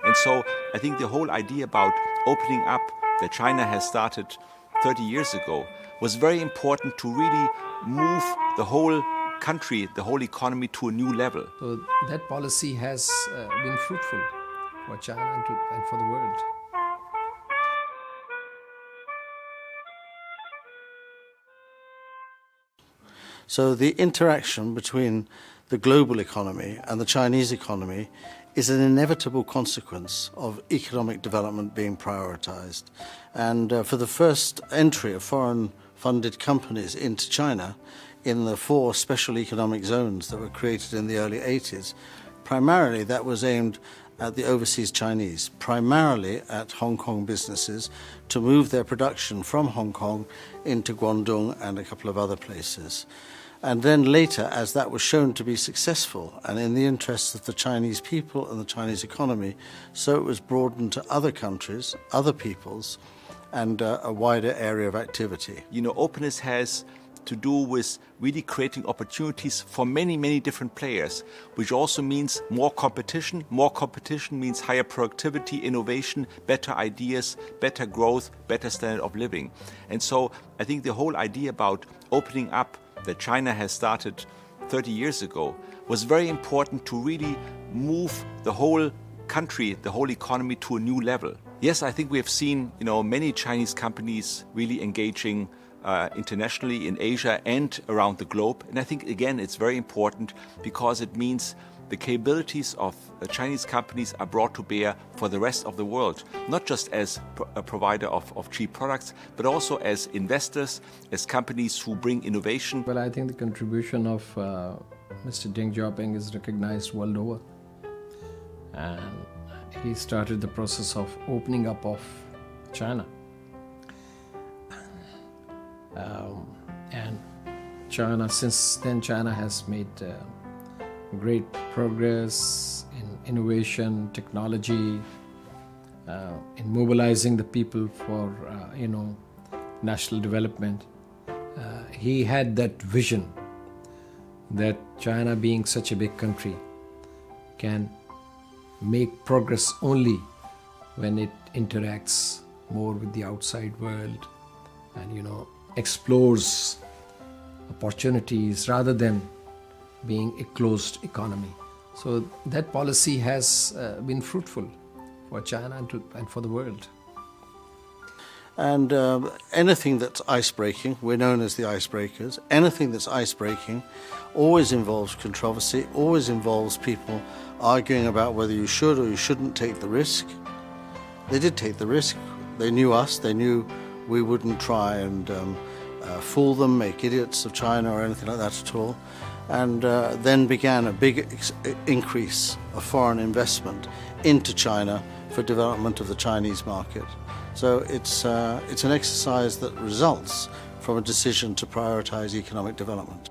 And so I think the whole idea about opening up that China has started 30 years ago was very important to really move the whole country, the whole economy to a new level. So that policy has been fruitful for China and for the world. So the interaction between the global economy and the Chinese economy is an inevitable consequence of economic development being prioritized. And for the first entry of foreign-funded companies into China in the 4 special economic zones that were created in the early 80s, primarily that was aimed at the overseas Chinese, primarily at Hong Kong businesses to move their production from Hong Kong into Guangdong and a couple of other places. And then later, as that was shown to be successful and in the interests of the Chinese people and the Chinese economy, so it was broadened to other countries, other peoples, and a wider area of activity. You know, openness has to do with really creating opportunities for many, many different players, which also means more competition. More competition means higher productivity, innovation, better ideas, better growth, better standard of living. And so I think the whole idea about opening up that China has started 30 years ago was very important to really move the whole country, the whole economy to a new level. Yes, I think we have seen, many Chinese companies really engaging internationally in Asia and around the globe. And I think, again, it's very important because it means the capabilities of Chinese companies are brought to bear for the rest of the world, not just as a provider of cheap products, but also as investors, as companies who bring innovation. Well, I think the contribution of Mr. Deng Xiaoping is recognized world over. And he started the process of opening up of China. And China, since then, China has made great progress in innovation, technology, in mobilizing the people for, national development. He had that vision that China, being such a big country, can make progress only when it interacts more with the outside world and, explores opportunities rather than being a closed economy. So that policy has been fruitful for China and for the world. And anything that's ice-breaking, we're known as the icebreakers, anything that's ice-breaking always involves controversy, always involves people arguing about whether you should or you shouldn't take the risk. They did take the risk. They knew us. They knew we wouldn't try and fool them, make idiots of China or anything like that at all. And then began a big increase of foreign investment into China for development of the Chinese market. So it's an exercise that results from a decision to prioritize economic development.